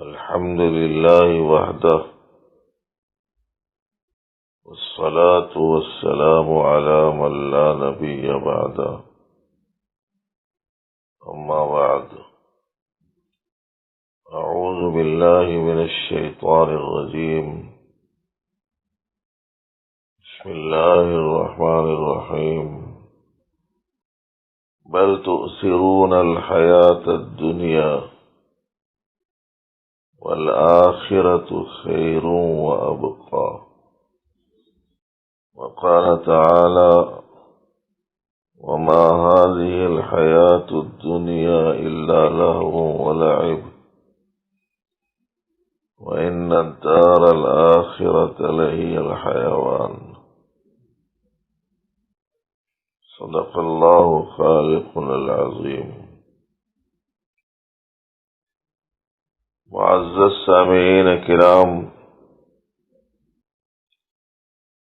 الحمد لله وحده والصلاة والسلام على من لا نبي بعده أما بعد أعوذ بالله من الشيطان الرجيم بسم الله الرحمن الرحيم بل تؤثرون الحياة الدنيا والآخرة خير وأبقى وقال تعالى وما هذه الحياة الدنيا إلا لهو ولعب وإن الدار الآخرة لهي الحيوان صدق الله خالقنا العظيم. معزز سامعین کرام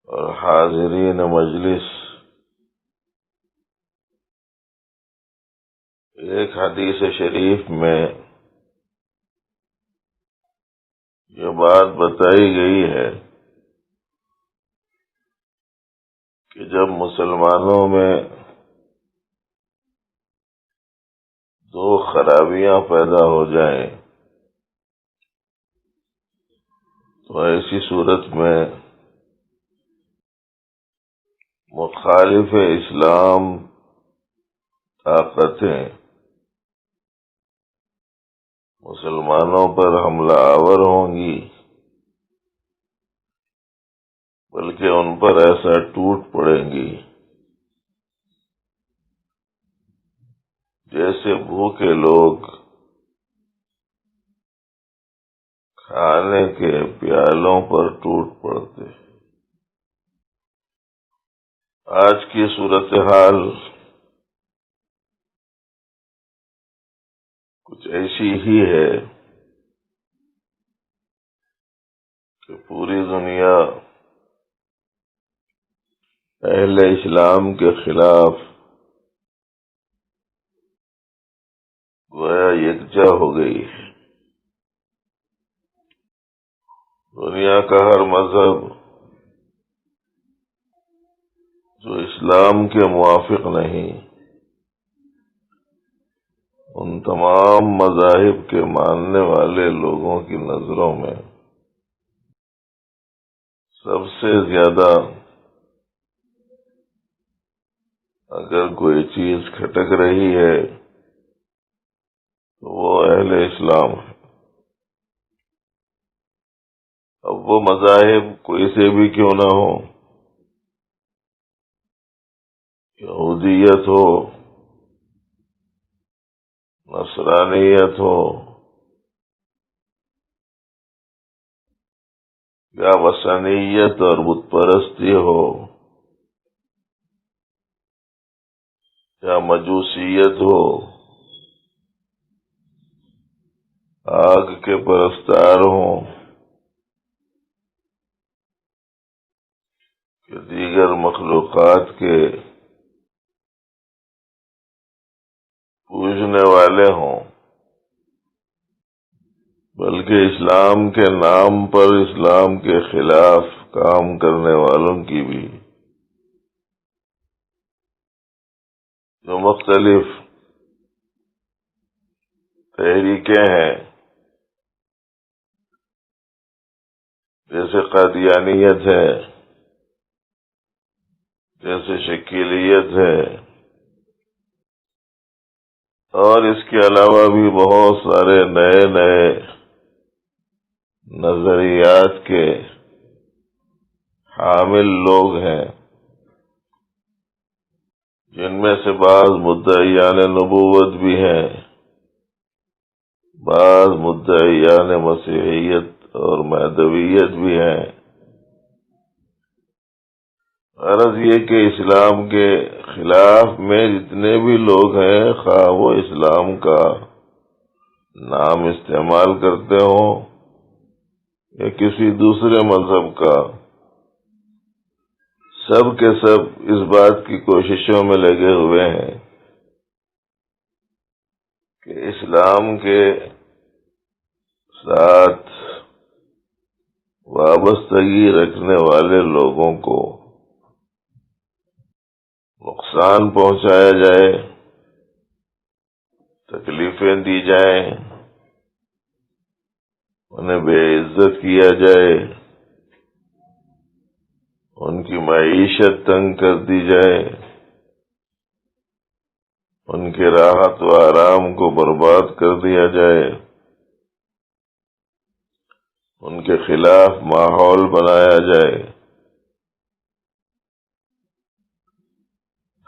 اور حاضرین مجلس، ایک حدیث شریف میں یہ بات بتائی گئی ہے کہ جب مسلمانوں میں دو خرابیاں پیدا ہو جائیں تو ایسی صورت میں مخالف اسلام طاقتیں مسلمانوں پر حملہ آور ہوں گی، بلکہ ان پر ایسا ٹوٹ پڑیں گی جیسے بھوکے لوگ کھانے کے پیالوں پر ٹوٹ پڑتے۔ آج کی صورتحال کچھ ایسی ہی ہے کہ پوری دنیا اہل اسلام کے خلاف گویا یکجا ہو گئی ہے۔ دنیا کا ہر مذہب جو اسلام کے موافق نہیں، ان تمام مذاہب کے ماننے والے لوگوں کی نظروں میں سب سے زیادہ اگر کوئی چیز کھٹک رہی ہے تو وہ اہل اسلام ہے۔ اب وہ مذاہب کوئی سے بھی کیوں نہ ہو، یہودیت ہو، نصرانیت ہو یا وثنیت اور بت پرستی ہو یا مجوسیت ہو، آگ کے پرستار ہوں کہ دیگر مخلوقات کے پوجنے والے ہوں، بلکہ اسلام کے نام پر اسلام کے خلاف کام کرنے والوں کی بھی جو مختلف تحریکیں ہیں، جیسے قادیانیت ہے، جیسے شکیلیت ہے، اور اس کے علاوہ بھی بہت سارے نئے نئے نظریات کے حامل لوگ ہیں، جن میں سے بعض مدعیان نبوت بھی ہیں، بعض مدعیان مسیحیت اور مہدویت بھی ہیں۔ غرض یہ کہ اسلام کے خلاف میں جتنے بھی لوگ ہیں، خواہ وہ اسلام کا نام استعمال کرتے ہوں یا کسی دوسرے مذہب کا، سب کے سب اس بات کی کوششوں میں لگے ہوئے ہیں کہ اسلام کے ساتھ وابستگی رکھنے والے لوگوں کو نقصان پہنچایا جائے، تکلیفیں دی جائیں، انہیں بے عزت کیا جائے، ان کی معیشت تنگ کر دی جائے، ان کے راحت و آرام کو برباد کر دیا جائے، ان کے خلاف ماحول بنایا جائے،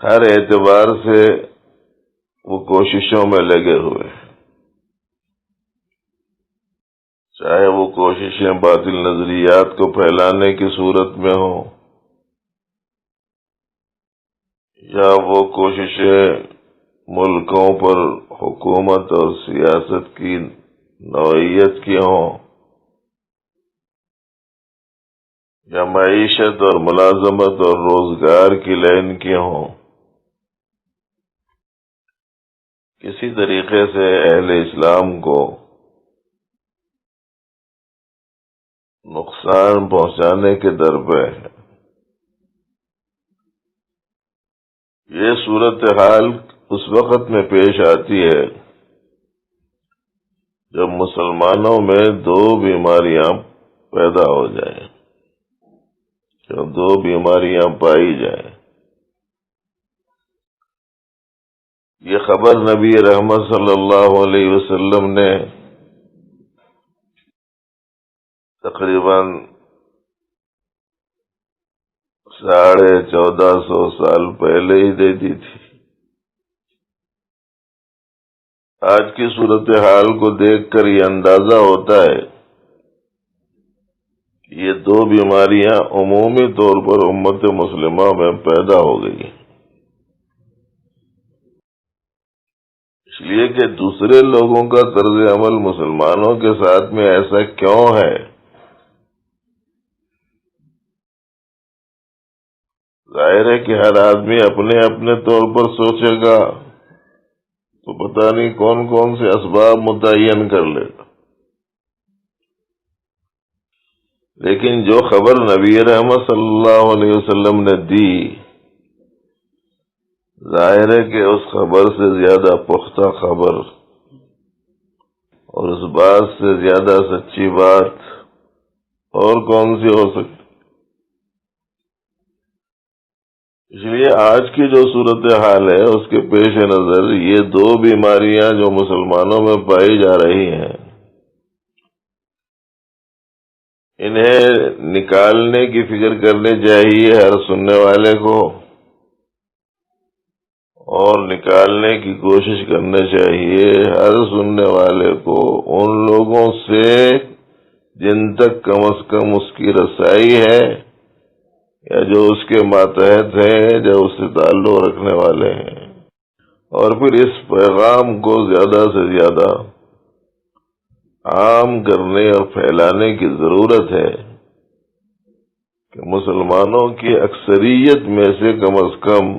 ہر اعتبار سے وہ کوششوں میں لگے ہوئے، چاہے وہ کوششیں باطل نظریات کو پھیلانے کی صورت میں ہوں، یا وہ کوششیں ملکوں پر حکومت اور سیاست کی نوعیت کی ہوں، یا معیشت اور ملازمت اور روزگار کی لائن کی ہوں، کسی طریقے سے اہل اسلام کو نقصان پہنچانے کے در پہ ہے۔ یہ صورتحال اس وقت میں پیش آتی ہے جب مسلمانوں میں دو بیماریاں پیدا ہو جائیں، جب دو بیماریاں پائی جائیں۔ یہ خبر نبی رحمت صلی اللہ علیہ وسلم نے تقریباً 1450 سال پہلے ہی دے دی تھی۔ آج کی صورتحال کو دیکھ کر یہ اندازہ ہوتا ہے کہ یہ دو بیماریاں عمومی طور پر امت مسلمہ میں پیدا ہو گئی، اس لیے کہ دوسرے لوگوں کا طرز عمل مسلمانوں کے ساتھ میں ایسا کیوں ہے؟ ظاہر ہے کہ ہر آدمی اپنے اپنے طور پر سوچے گا تو پتہ نہیں کون کون سے اسباب متعین کر لے گا، لیکن جو خبر نبی رحمت صلی اللہ علیہ وسلم نے دی، ظاہر ہے کہ اس خبر سے زیادہ پختہ خبر اور اس بات سے زیادہ سچی بات اور کون سی ہو سکتی؟ اس لیے آج کی جو صورتحال ہے اس کے پیش نظر یہ دو بیماریاں جو مسلمانوں میں پائی جا رہی ہیں، انہیں نکالنے کی فکر کرنی چاہیے ہر سننے والے کو، اور نکالنے کی کوشش کرنی چاہیے ہر سننے والے کو ان لوگوں سے جن تک کم از کم اس کی رسائی ہے یا جو اس کے ماتحت ہیں، جو اس سے تعلق رکھنے والے ہیں، اور پھر اس پیغام کو زیادہ سے زیادہ عام کرنے اور پھیلانے کی ضرورت ہے کہ مسلمانوں کی اکثریت میں سے کم از کم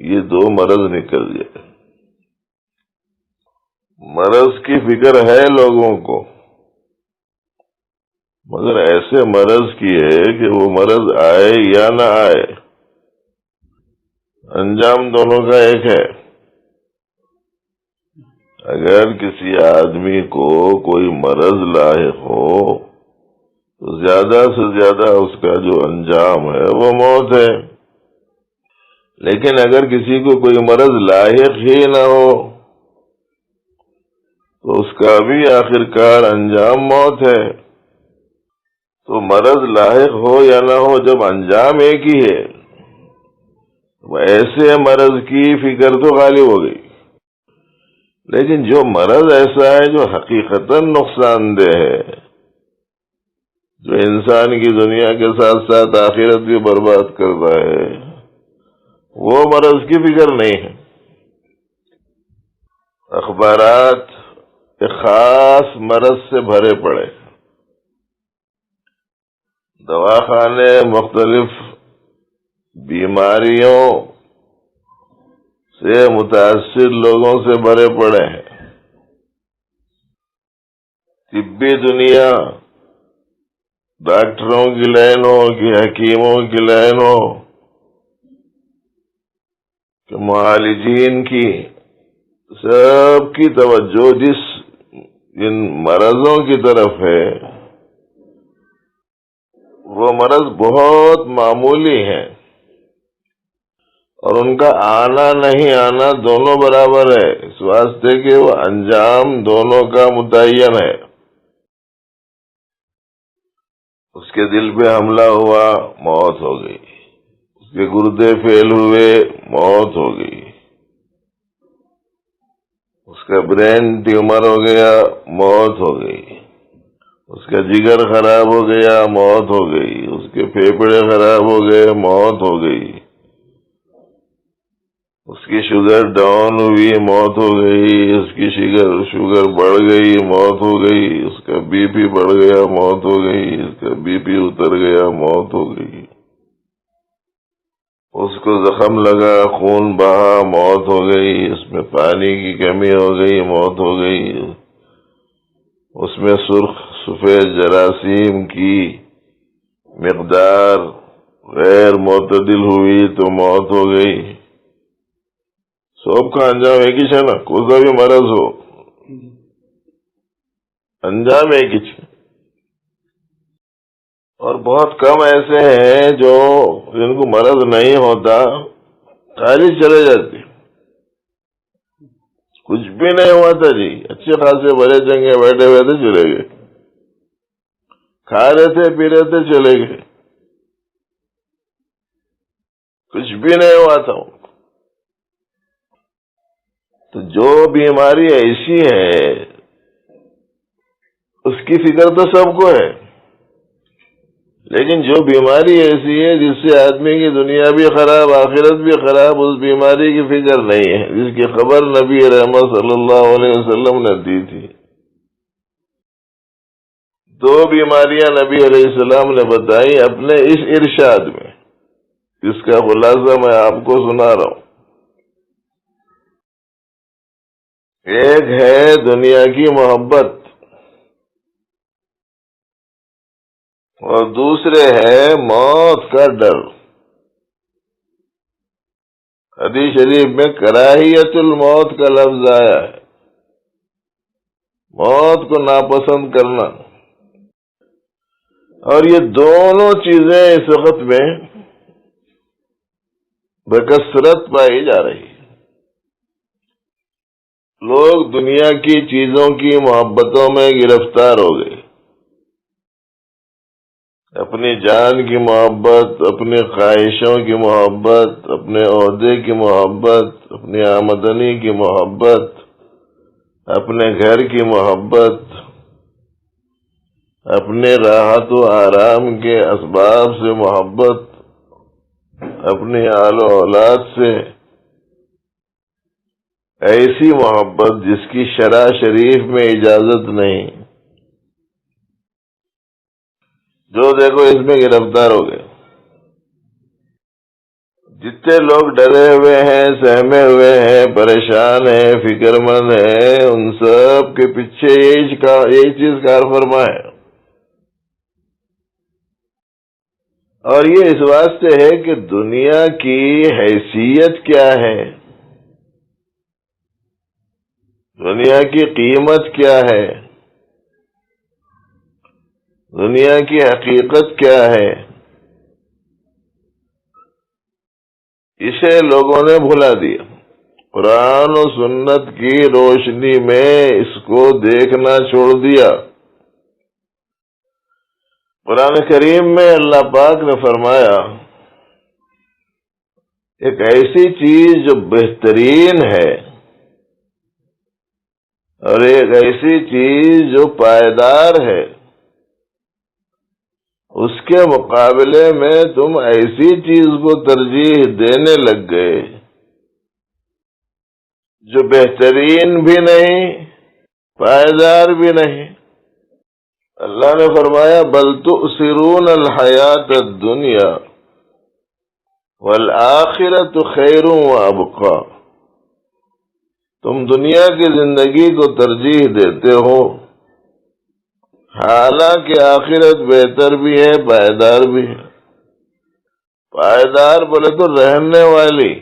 یہ دو مرض نکل جائے۔ مرض کی فکر ہے لوگوں کو، مگر ایسے مرض کی ہے کہ وہ مرض آئے یا نہ آئے، انجام دونوں کا ایک ہے۔ اگر کسی آدمی کو کوئی مرض لاحق ہو تو زیادہ سے زیادہ اس کا جو انجام ہے وہ موت ہے، لیکن اگر کسی کو کوئی مرض لاحق ہی نہ ہو تو اس کا بھی آخر کار انجام موت ہے۔ تو مرض لاحق ہو یا نہ ہو، جب انجام ایک ہی ہے، ایسے مرض کی فکر تو غالب ہو گئی۔ لیکن جو مرض ایسا ہے جو حقیقتاً نقصان دہ ہے، جو انسان کی دنیا کے ساتھ ساتھ آخرت بھی برباد کرتا ہے، وہ مرض کی فکر نہیں ہے۔ اخبارات ایک خاص مرض سے بھرے پڑے، دواخانے مختلف بیماریوں سے متاثر لوگوں سے بھرے پڑے ہیں، طبی دنیا ڈاکٹروں کی لائن ہو کہ حکیموں کی لائن ہو کہ معالجین کی، سب کی توجہ جن مرضوں کی طرف ہے وہ مرض بہت معمولی ہیں، اور ان کا آنا نہیں آنا دونوں برابر ہے، اس واسطے کہ وہ انجام دونوں کا متعین ہے۔ اس کے دل پہ حملہ ہوا، موت ہو گئی، اس کے گردے فیل ہوئے، موت ہو گئی، اس کا برین ٹیومر ہو گیا، موت ہو گئی، اس کا جگر خراب ہو گیا، موت ہو گئی، اس کے پھیپھڑے خراب ہو گئے، موت ہو گئی، اس کی شوگر ڈاؤن ہوئی، موت ہو گئی، اس کی شوگر بڑھ گئی، موت ہو گئی، اس کا بی پی بڑھ گیا، موت ہو گئی، اس کا بی پی اتر گیا، موت ہو گئی، اس کو زخم لگا، خون بہا، موت ہو گئی، اس میں پانی کی کمی ہو گئی، موت ہو گئی، اس میں سرخ سفید جراثیم کی مقدار غیر معتدل ہوئی تو موت ہو گئی۔ سب کا انجام ایک ہی ہے نا، کوئی سا بھی مرض ہو انجام ایک ہی ہے۔ اور بہت کم ایسے ہیں جو جن کو مرض نہیں ہوتا، خالی چلے جاتے، کچھ بھی نہیں ہوا تھا جی، اچھے خاصے بڑے چنگے بیٹھے ہوئے تھے، چلے گئے، کھا رہے تھے پی رہے تھے، چلے گئے، کچھ بھی نہیں ہوا تھا۔ تو جو بیماری ایسی ہے اس کی فکر تو سب کو ہے، لیکن جو بیماری ایسی ہے جس سے آدمی کی دنیا بھی خراب آخرت بھی خراب، اس بیماری کی فکر نہیں ہے، جس کی خبر نبی رحمت صلی اللہ علیہ وسلم نے دی تھی۔ دو بیماریاں نبی علیہ السلام نے بتائی اپنے اس ارشاد میں، جس کا خلاصہ میں آپ کو سنا رہا ہوں۔ ایک ہے دنیا کی محبت، اور دوسرے ہے موت کا ڈر۔ حدیث شریف میں کراہیت الموت کا لفظ آیا ہے، موت کو ناپسند کرنا، اور یہ دونوں چیزیں اس وقت میں بکثرت پائی جا رہی ہیں۔ لوگ دنیا کی چیزوں کی محبتوں میں گرفتار ہو گئے، اپنی جان کی محبت، اپنی خواہشوں کی محبت، اپنے عہدے کی محبت، اپنی آمدنی کی محبت، اپنے گھر کی محبت، اپنے راحت و آرام کے اسباب سے محبت، اپنی آل و اولاد سے ایسی محبت جس کی شرع شریف میں اجازت نہیں، جو دیکھو اس میں گرفتار ہو گئے۔ جتنے لوگ ڈرے ہوئے ہیں، سہمے ہوئے ہیں، پریشان ہیں، فکر مند ہیں، ان سب کے پیچھے یہی چیز کار فرما ہے۔ اور یہ اس واسطے ہے کہ دنیا کی حیثیت کیا ہے، دنیا کی قیمت کیا ہے، دنیا کی حقیقت کیا ہے، اسے لوگوں نے بھلا دیا۔ قرآن و سنت کی روشنی میں اس کو دیکھنا چھوڑ دیا۔ قرآن کریم میں اللہ پاک نے فرمایا، ایک ایسی چیز جو بہترین ہے اور ایک ایسی چیز جو پائیدار ہے، اس کے مقابلے میں تم ایسی چیز کو ترجیح دینے لگ گئے جو بہترین بھی نہیں، پائیدار بھی نہیں۔ اللہ نے فرمایا، بل تؤثرون الحیات الدنیا والآخرۃ خیر وابقی، تم دنیا کی زندگی کو ترجیح دیتے ہو حالانکہ آخرت بہتر بھی ہے، پائیدار بھی ہے۔ پائیدار بولے تو رہنے والی،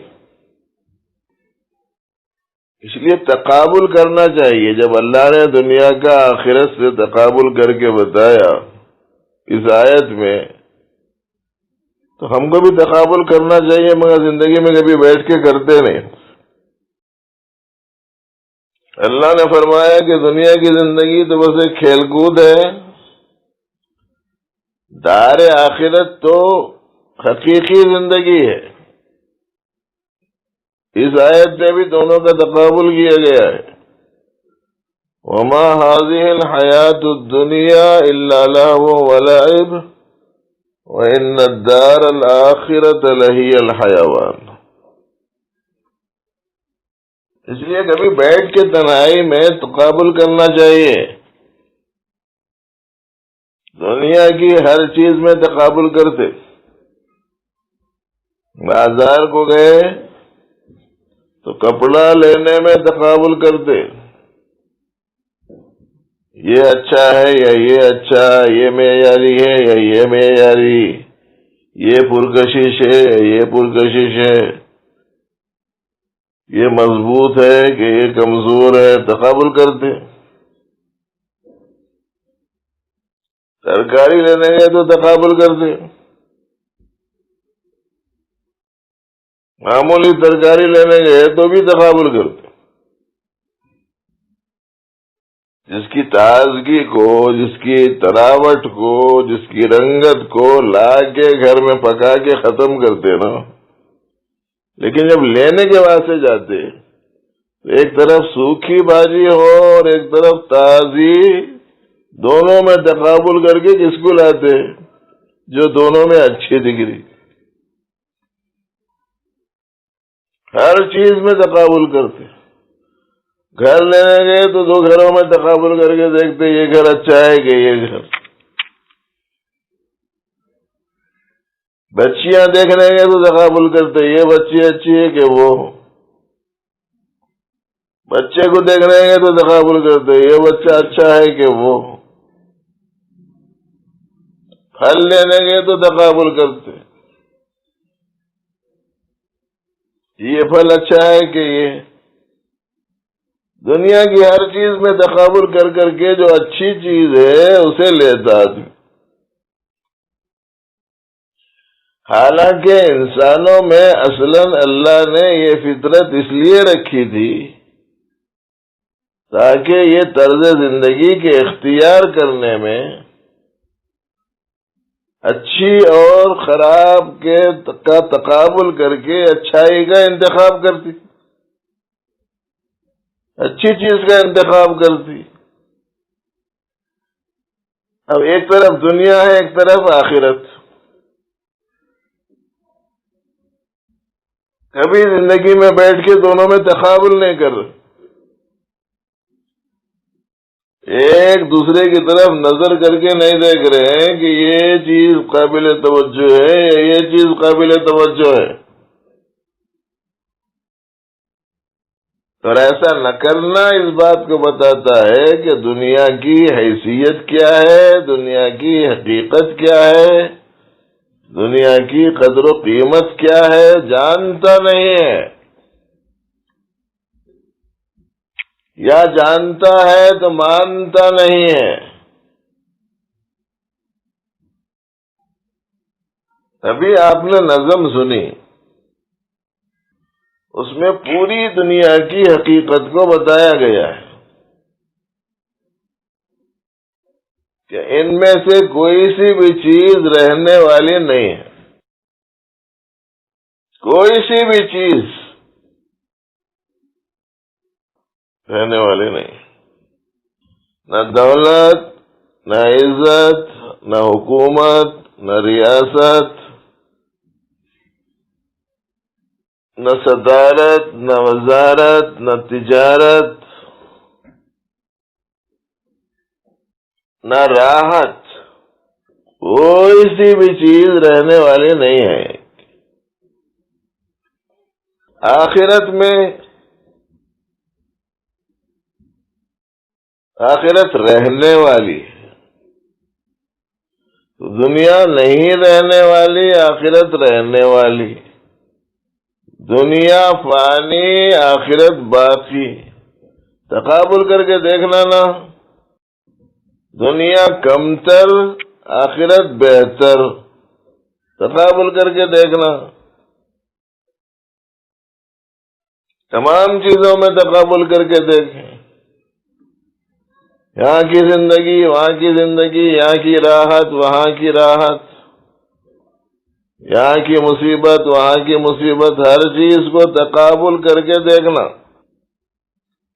اس لیے تقابل کرنا چاہیے۔ جب اللہ نے دنیا کا آخرت سے تقابل کر کے بتایا اس آیت میں، تو ہم کو بھی تقابل کرنا چاہیے، مگر زندگی میں کبھی بیٹھ کے کرتے نہیں۔ اللہ نے فرمایا کہ دنیا کی زندگی تو بس ایک کھیل کود ہے، دار آخرت تو حقیقی زندگی ہے۔ اس آیت میں بھی دونوں کا تقابل کیا گیا ہے۔ وما هذه الحیات الدنیا الا لہو ولعب وان الدار الآخرۃ لہی الحیوان۔ اس لیے کبھی بیٹھ کے تنہائی میں تقابل کرنا چاہیے۔ دنیا کی ہر چیز میں تقابل کرتے، بازار کو گئے تو کپڑا لینے میں تقابل کرتے، یہ اچھا ہے یا یہ اچھا، یہ معیاری ہے یا یہ معیاری، یہ پرکشش ہے یا یہ پرکشش ہے، یہ مضبوط ہے کہ یہ کمزور ہے، تقابل کرتے۔ ترکاری لینے گئے تو تقابل کرتے، معمولی ترکاری لینے گئے تو بھی تقابل کرتے۔ جس کی تازگی کو، جس کی تراوٹ کو، جس کی رنگت کو لا کے گھر میں پکا کے ختم کرتے نا، لیکن جب لینے کے واسطے جاتے، ایک طرف سوکھی بھاجی ہو اور ایک طرف تازی، دونوں میں تقابل کر کے کس کو لاتے؟ جو دونوں میں اچھی دکھ رہی۔ ہر چیز میں تقابل کرتے۔ گھر لینے گئے تو دو گھروں میں تقابل کر کے دیکھتے، یہ گھر اچھا ہے کہ یہ گھر۔ بچیاں دیکھنے گئے تو تقابل کرتے، یہ بچی اچھی ہے کہ وہ۔ بچے کو دیکھنے گئے تو تقابل کرتے، یہ بچہ اچھا ہے کہ وہ۔ پھل لینے گئے تو تقابل کرتے، یہ پھل اچھا ہے کہ یہ۔ دنیا کی ہر چیز میں تقابل کر کر کے جو اچھی چیز ہے اسے لیتا آدمی۔ حالانکہ انسانوں میں اصلاً اللہ نے یہ فطرت اس لیے رکھی تھی تاکہ یہ طرز زندگی کے اختیار کرنے میں اچھی اور خراب کا تقابل کر کے اچھائی کا انتخاب کرتی، اچھی چیز کا انتخاب کرتی۔ اب ایک طرف دنیا ہے، ایک طرف آخرت۔ کبھی زندگی میں بیٹھ کے دونوں میں تقابل نہیں کر رہے، ایک دوسرے کی طرف نظر کر کے نہیں دیکھ رہے ہیں کہ یہ چیز قابل توجہ ہے یا یہ چیز قابل توجہ ہے۔ اور ایسا نہ کرنا اس بات کو بتاتا ہے کہ دنیا کی حیثیت کیا ہے، دنیا کی حقیقت کیا ہے، دنیا کی قدر و قیمت کیا ہے، جانتا نہیں ہے، یا جانتا ہے تو مانتا نہیں ہے۔ ابھی آپ نے نظم سنی، اس میں پوری دنیا کی حقیقت کو بتایا گیا ہے کہ ان میں سے کوئی سی بھی چیز رہنے والی نہیں ہے، کوئی سی بھی چیز رہنے والی نہیں، نہ دولت، نہ عزت، نہ حکومت، نہ ریاست، نہ صدارت، نہ وزارت، نہ تجارت، نہ راحت، کوئی سی بھی چیز رہنے والی نہیں ہے۔ آخرت میں آخرت رہنے والی ہے۔ تو دنیا نہیں رہنے والی، آخرت رہنے والی. دنیا فانی، آخرت باقی. تقابل کر کے دیکھنا نا. دنیا کمتر، آخرت بہتر. تقابل کر کے دیکھنا. تمام چیزوں میں تقابل کر کے دیکھیں. یہاں کی زندگی، وہاں کی زندگی، یہاں کی راحت، وہاں کی راحت، یہاں کی مصیبت، وہاں کی مصیبت، ہر چیز کو تقابل کر کے دیکھنا.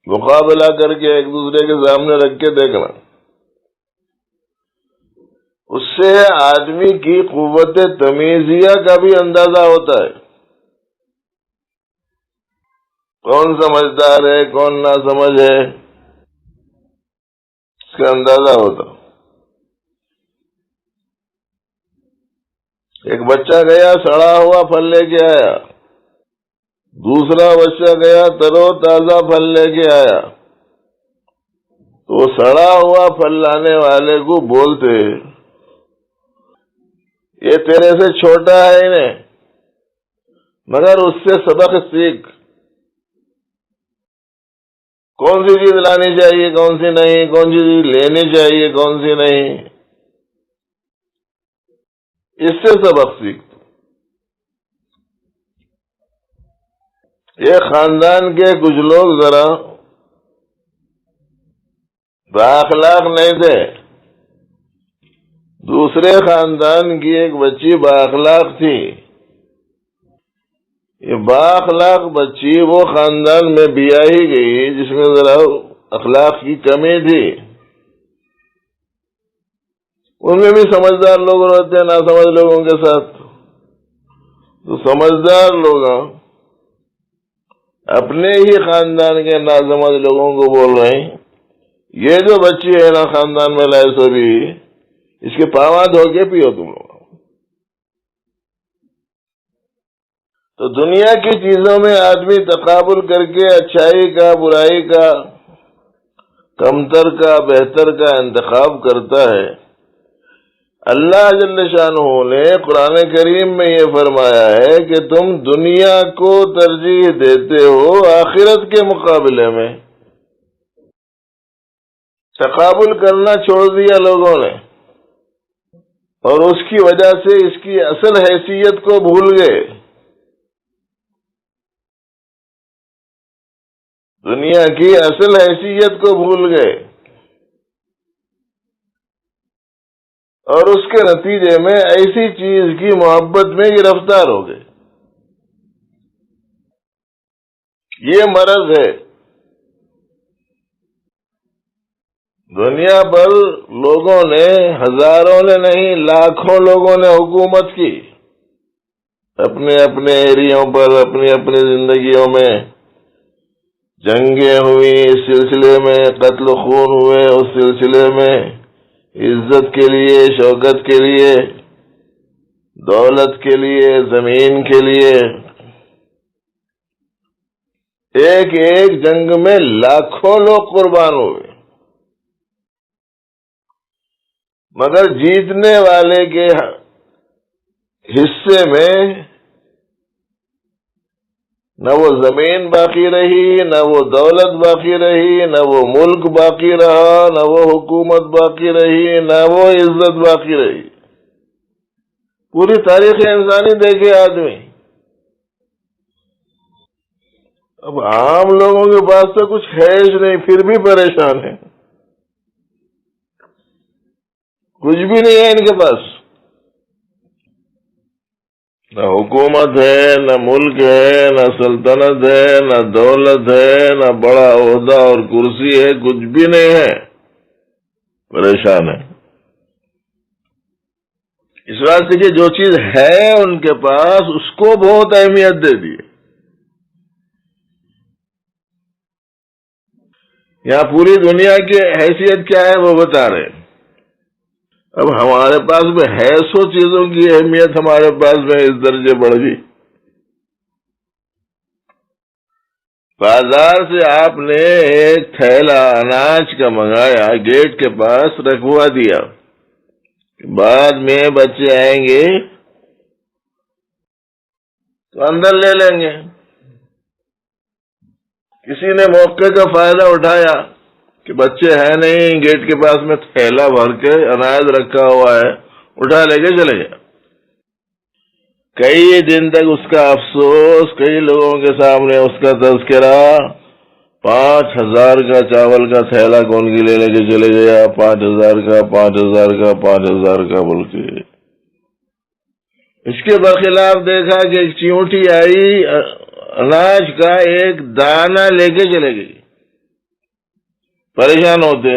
مقابلہ کر کے ایک دوسرے کے سامنے رکھ کے دیکھنا. اس سے آدمی کی قوت تمیزیہ کا بھی اندازہ ہوتا ہے. کون سمجھدار ہے، کون نہ سمجھ ہے، اس کا اندازہ ہوتا. ایک بچہ گیا سڑا ہوا پھل لے کے آیا، دوسرا بچہ گیا ترو تازہ پھل لے کے آیا. تو سڑا ہوا پھل لانے والے کو بولتے، یہ تیرے سے چھوٹا ہے انہیں، مگر اس سے سبق سیکھ. کون سی چیز لانی چاہیے، کون سی نہیں، کون سی چیز لینی چاہیے، کون سی نہیں، اس سے سبق سیکھ. یہ خاندان کے کچھ لوگ ذرا بااخلاق نہیں تھے. دوسرے خاندان کی ایک بچی بااخلاق تھی. یہ بااخلاق بچی وہ خاندان میں بیاہی گئی جس میں ذرا اخلاق کی کمی تھی. ان میں بھی سمجھدار لوگ رہتے ہیں ناسمجھ لوگوں کے ساتھ. تو سمجھدار لوگ اپنے ہی خاندان کے ناسمجھ لوگوں کو بول رہے ہیں، یہ جو بچی ہے نا خاندان میں لائے سو بھی، اس کے پاواں دھو کے پیو تم لوگ. تو دنیا کی چیزوں میں آدمی تقابل کر کے اچھائی کا، برائی کا، کمتر کا، بہتر کا انتخاب کرتا ہے. اللہ جل شانہ نے قرآن کریم میں یہ فرمایا ہے کہ تم دنیا کو ترجیح دیتے ہو آخرت کے مقابلے میں. تقابل کرنا چھوڑ دیا لوگوں نے، اور اس کی وجہ سے اس کی اصل حیثیت کو بھول گئے. دنیا کی اصل حیثیت کو بھول گئے، اور اس کے نتیجے میں ایسی چیز کی محبت میں گرفتار ہو گئے. یہ مرض ہے. دنیا پر لوگوں نے، ہزاروں نے نہیں لاکھوں لوگوں نے حکومت کی اپنے اپنے ایریوں پر، اپنی اپنی زندگیوں میں. جنگیں ہوئی اس سلسلے میں، قتل و خون ہوئے اس سلسلے میں، عزت کے لیے، شوکت کے لیے، دولت کے لیے، زمین کے لیے. ایک ایک جنگ میں لاکھوں لوگ قربان ہوئے، مگر جیتنے والے کے حصے میں نہ وہ زمین باقی رہی، نہ وہ دولت باقی رہی، نہ وہ ملک باقی رہا، نہ وہ حکومت باقی رہی، نہ وہ عزت باقی رہی. پوری تاریخ انسانی دیکھے آدمی. اب عام لوگوں کے پاس تو کچھ خیش نہیں، پھر بھی پریشان ہے. کچھ بھی نہیں ہے ان کے پاس، نہ حکومت ہے، نہ ملک ہے، نہ سلطنت ہے، نہ دولت ہے، نہ بڑا عہدہ اور کرسی ہے، کچھ بھی نہیں ہے، پریشان ہے. اس واسطے کہ جو چیز ہے ان کے پاس اس کو بہت اہمیت دے دی. یہاں پوری دنیا کی حیثیت کیا ہے وہ بتا رہے. اب ہمارے پاس میں ہے سو چیزوں کی اہمیت ہمارے پاس میں اس درجے بڑھ گئی. بازار سے آپ نے ایک تھیلا اناج کا منگایا، گیٹ کے پاس رکھوا دیا بعد میں بچے آئیں گے تو اندر لے لیں گے. کسی نے موقع کا فائدہ اٹھایا کہ بچے ہیں نہیں، گیٹ کے پاس میں تھیلا بھر کے اناج رکھا ہوا ہے، اٹھا لے کے چلے گیا. کئی دن تک اس کا افسوس، کئی لوگوں کے سامنے اس کا تذکرہ. 5,000 کا چاول کا تھیلا کون کی لے کے چلے گیا، 5,000 کا 5,000 کا 5,000 کا بول کے. اس کے برخلاف دیکھا کہ ایک چیونٹی آئی، اناج کا ایک دانہ لے کے چلے گئی. پریشان ہوتے،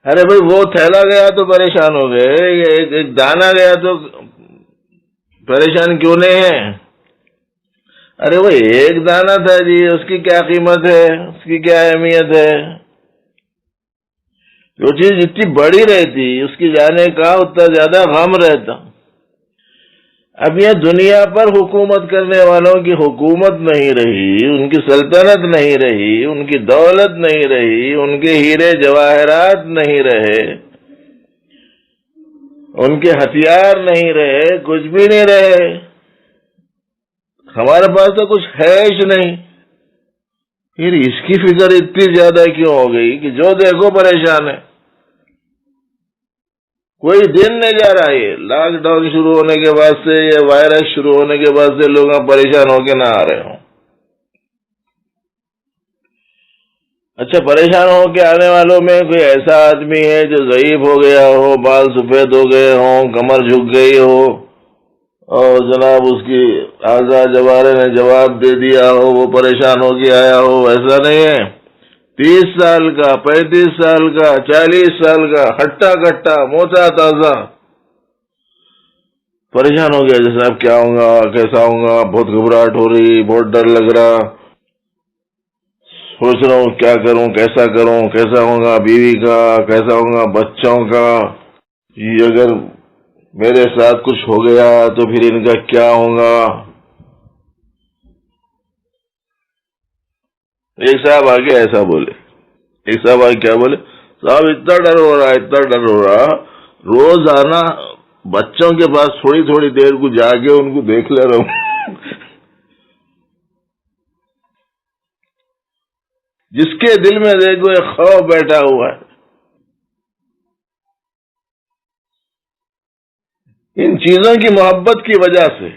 ارے بھائی وہ تھیلا گیا تو پریشان ہو گئے، ایک دانہ گیا تو پریشان کیوں نہیں ہے؟ ارے وہ ایک دانہ تھا جی، اس کی کیا قیمت ہے، اس کی کیا اہمیت ہے؟ جو چیز جتنی بڑی رہتی اس کی جانے کا اتنا زیادہ غم رہتا. اب یہ دنیا پر حکومت کرنے والوں کی حکومت نہیں رہی، ان کی سلطنت نہیں رہی، ان کی دولت نہیں رہی، ان کے ہیرے جواہرات نہیں رہے، ان کے ہتھیار نہیں رہے، کچھ بھی نہیں رہے. ہمارے پاس تو کچھ ہے ہی نہیں. پھر اس کی فکر اتنی زیادہ کیوں ہو گئی کہ جو دیکھو پریشان ہے؟ کوئی دن نہیں جا رہا، یہ لاک ڈاؤن شروع ہونے کے بعد سے، یہ وائرس شروع ہونے کے بعد سے لوگ پریشان ہو کے نہ آ رہے ہوں. اچھا، پریشان ہو کے آنے والوں میں کوئی ایسا آدمی ہے جو ضعیف ہو گیا ہو، بال سفید ہو گئے ہوں، کمر جھک گئی ہو، اور جناب اس کی اعضاء جوارے نے جواب دے دیا ہو، وہ پریشان ہو کے آیا ہو؟ ایسا نہیں ہے. 30 سال کا، 35 سال کا، 40 سال کا، ہٹا کٹا موچا تازہ پریشان ہو گیا. جیسے اب کیا ہوں گا، کیسا ہوں گا، بہت گھبراہٹ ہو رہی، بہت ڈر لگ رہا، سوچ رہا ہوں کیا کروں، کیسا کروں، کیسا ہوگا بیوی کا، کیسا ہوگا بچوں کا، یہ اگر میرے ساتھ کچھ ہو گیا تو پھر ان کا کیا ہوگا. ایک صاحب آگے ایسا بولے، ایک صاحب آگے کیا بولے، صاحب اتنا ڈر ہو رہا، اتنا ڈر ہو رہا، روز آنا بچوں کے پاس تھوڑی تھوڑی دیر کو جا کے ان کو دیکھ لے رہا ہوں. جس کے دل میں دیکھو ایک خوف بیٹھا ہوا ہے. ان چیزوں کی محبت کی وجہ سے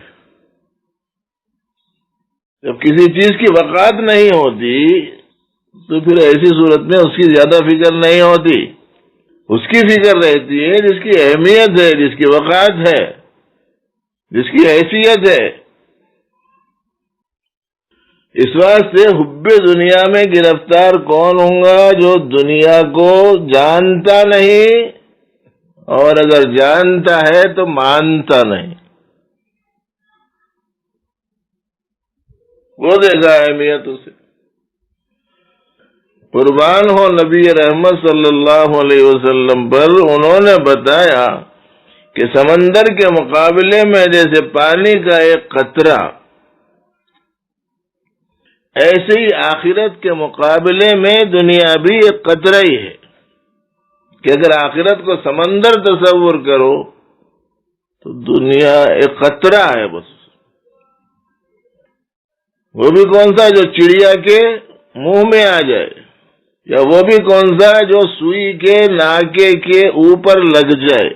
جب کسی چیز کی وقعت نہیں ہوتی تو پھر ایسی صورت میں اس کی زیادہ فکر نہیں ہوتی. اس کی فکر رہتی ہے جس کی اہمیت ہے، جس کی وقعت ہے، جس کی حیثیت ہے. اس واسطے حب دنیا میں گرفتار کون ہوں گا؟ جو دنیا کو جانتا نہیں، اور اگر جانتا ہے تو مانتا نہیں. وہ دیکھا اہمیت اسے. قربان ہو نبی رحمت صلی اللہ علیہ وسلم پر، انہوں نے بتایا کہ سمندر کے مقابلے میں جیسے پانی کا ایک قطرہ، ایسے ہی آخرت کے مقابلے میں دنیا بھی ایک قطرہ ہی ہے. کہ اگر آخرت کو سمندر تصور کرو تو دنیا ایک قطرہ ہے بس. وہ بھی کون سا جو چڑیا کے منہ میں آ جائے، یا وہ بھی کون سا جو سوئی کے ناکے کے اوپر لگ جائے.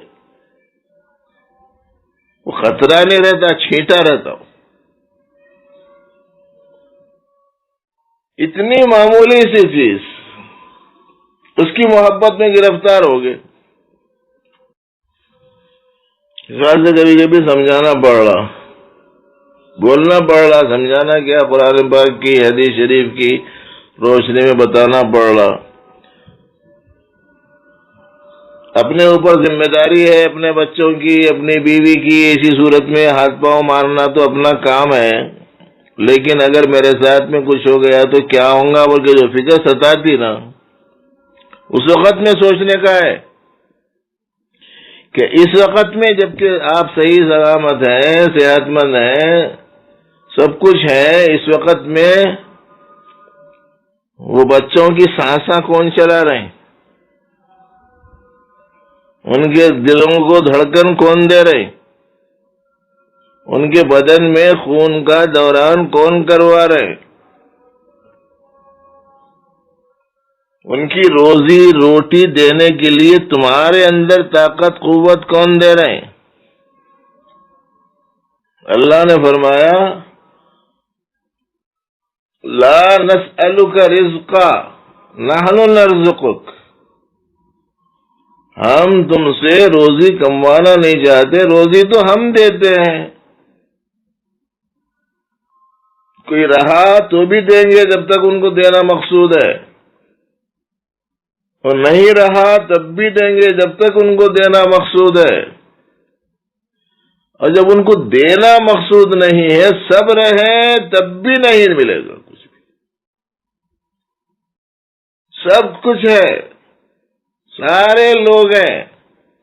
وہ خطرہ نہیں رہتا، چھینٹا رہتا ہو. اتنی معمولی سی چیز اس کی محبت میں گرفتار ہو گئے. اس بات سے کبھی کبھی سمجھانا پڑ رہا، بولنا پڑ رہا، سمجھانا کیا، قرآن پاک کی حدیث شریف کی روشنی میں بتانا پڑ رہا. اپنے اوپر ذمہ داری ہے، اپنے بچوں کی، اپنی بیوی کی. ایسی صورت میں ہاتھ پاؤں مارنا تو اپنا کام ہے، لیکن اگر میرے ساتھ میں کچھ ہو گیا تو کیا ہوں گا بول کے جو فکر ستاتی نا، اس وقت میں سوچنے کا ہے کہ اس وقت میں جبکہ آپ صحیح سلامت ہیں، صحت مند ہیں، سب کچھ ہے، اس وقت میں وہ بچوں کی سانساں کون چلا رہے ہیں؟ ان کے دلوں کو دھڑکن کون دے رہے؟ ان کے بدن میں خون کا دوران کون کروا رہے؟ ان کی روزی روٹی دینے کے لیے تمہارے اندر طاقت قوت کون دے رہے ہیں؟ اللہ نے فرمایا لا نسألک رزقا نحن نرزقک، ہم تم سے روزی کموانا نہیں چاہتے، روزی تو ہم دیتے ہیں۔ کوئی رہا تو بھی دیں گے جب تک ان کو دینا مقصود ہے، اور نہیں رہا تب بھی دیں گے جب تک ان کو دینا مقصود ہے، اور جب ان کو دینا مقصود نہیں ہے، صبر ہے، تب بھی نہیں ملے گا کچھ بھی۔ سب کچھ ہے، سارے لوگ ہیں،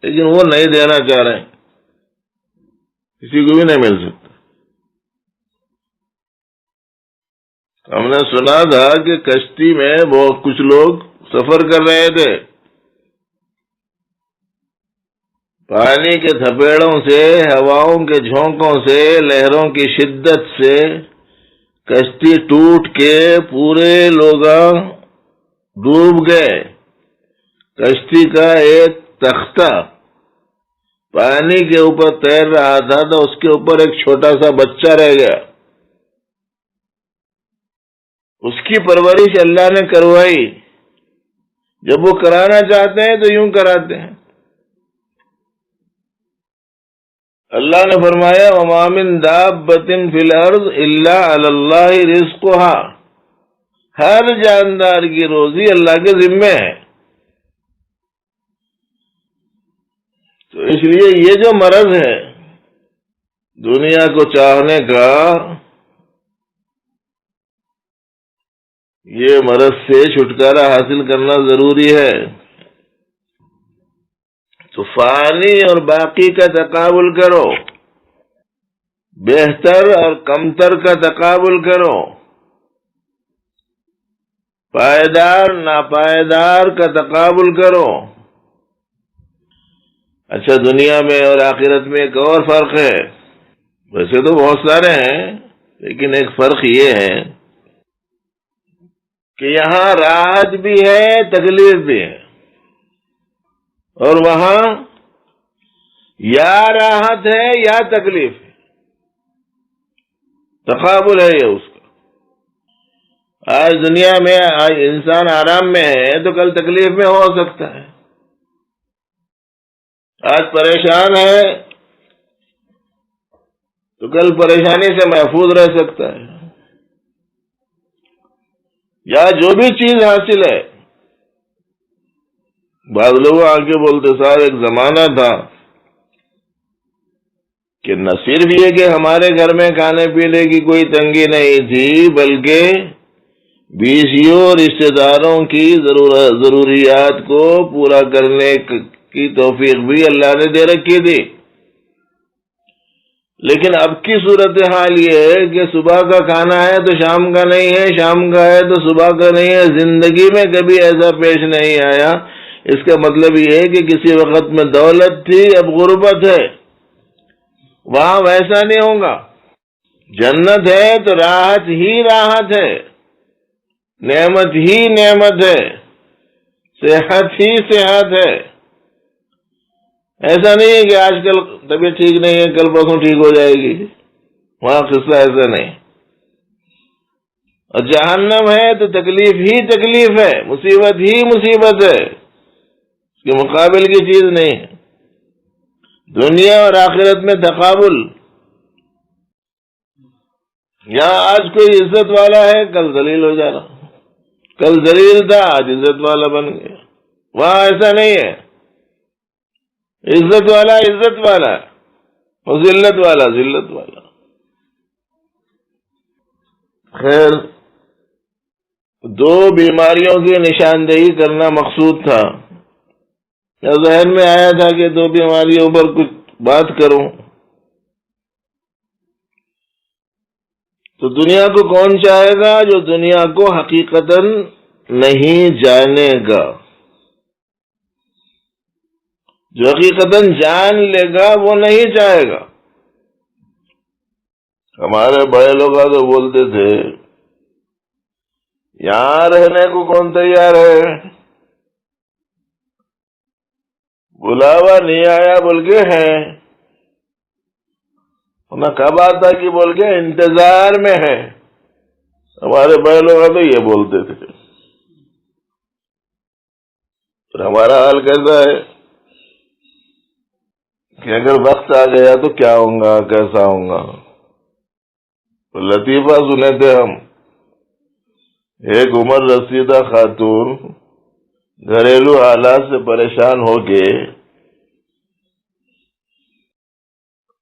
لیکن وہ نہیں دینا چاہ رہے ہیں، کسی کو بھی نہیں مل سکتا۔ ہم نے سنا تھا کہ کشتی میں بہت کچھ لوگ سفر کر رہے تھے، پانی کے تھپیڑوں سے، ہواؤں کے جھونکوں سے، لہروں کی شدت سے کشتی ٹوٹ کے پورے لوگ ڈوب گئے۔ کشتی کا ایک تختہ پانی کے اوپر تیر رہا تھا تو اس کے اوپر ایک چھوٹا سا بچہ رہ گیا۔ اس کی پرورش اللہ نے کروائی۔ جب وہ کرانا چاہتے ہیں تو یوں کراتے ہیں۔ اللہ نے فرمایا وَمَا مِن دَابَّةٍ فِي الْأَرْضِ إِلَّا عَلَى اللَّهِ رِزْقُهَا، ہر جاندار کی روزی اللہ کے ذمے ہے۔ تو اس لیے یہ جو مرض ہے دنیا کو چاہنے کا، یہ مرض سے چھٹکارا حاصل کرنا ضروری ہے۔ تو فانی اور باقی کا تقابل کرو، بہتر اور کمتر کا تقابل کرو، پائیدار ناپائیدار کا تقابل کرو۔ اچھا، دنیا میں اور آخرت میں ایک اور فرق ہے، ویسے تو بہت سارے ہیں لیکن ایک فرق یہ ہے کہ یہاں راحت بھی ہے، تکلیف بھی ہے، اور وہاں یا راحت ہے یا تکلیف ہے، تقابل ہے یہ اس کا۔ آج دنیا میں آج انسان آرام میں ہے تو کل تکلیف میں ہو سکتا ہے، آج پریشان ہے تو کل پریشانی سے محفوظ رہ سکتا ہے۔ یا جو بھی چیز حاصل ہے، بعض لوگ آگے بولتے سار ایک زمانہ تھا کہ نہ صرف یہ کہ ہمارے گھر میں کھانے پینے کی کوئی تنگی نہیں تھی، بلکہ بیویوں رشتہ داروں کی ضروریات کو پورا کرنے کی توفیق بھی اللہ نے دے رکھی تھی۔ لیکن اب کی صورتحال یہ ہے کہ صبح کا کھانا ہے تو شام کا نہیں ہے، شام کا ہے تو صبح کا نہیں ہے۔ زندگی میں کبھی ایسا پیش نہیں آیا۔ اس کا مطلب یہ ہے کہ کسی وقت میں دولت تھی، اب غربت ہے، وہاں ویسا نہیں ہوگا۔ جنت ہے تو راحت ہی راحت ہے، نعمت ہی نعمت ہے، صحت ہی صحت ہے۔ ایسا نہیں ہے کہ آج کل طبیعت ٹھیک نہیں ہے، کل پرسوں ٹھیک ہو جائے گی، وہاں قصہ ایسا نہیں۔ اور جہنم ہے تو تکلیف ہی تکلیف ہے، مصیبت ہی مصیبت ہے، اس کے مقابل کی چیز نہیں ہے۔ دنیا اور آخرت میں تقابل، یہاں آج کوئی عزت والا ہے کل ذلیل ہو جا رہا، کل ذلیل تھا آج عزت والا بن گیا۔ وہاں ایسا نہیں ہے، عزت والا عزت والا اور ذلت والا ذلت والا۔ خیر، دو بیماریوں کی نشاندہی کرنا مقصود تھا۔ ذہن میں آیا تھا کہ دو بیماریوں پر کچھ بات کروں۔ تو دنیا کو کون چاہے گا جو دنیا کو حقیقتاً نہیں جانے گا؟ جو حقیقتاً جان لے گا وہ نہیں چاہے گا. ہمارے بڑے لوگ تو بولتے تھے یہاں رہنے کو کون تیار ہے، بلاوا نہیں آیا بول کے ہیں، انہیں کب آتا کہ بول کے انتظار میں ہے. ہمارے بڑے لوگ تو یہ بولتے تھے. اور ہمارا حال کیسا ہے کہ اگر وقت آ گیا تو کیا ہوں گا، کیسا ہوں گا. لطیفہ سنے تھے ہم، ایک عمر رسیدہ خاتون گھریلو حالات سے پریشان ہو کے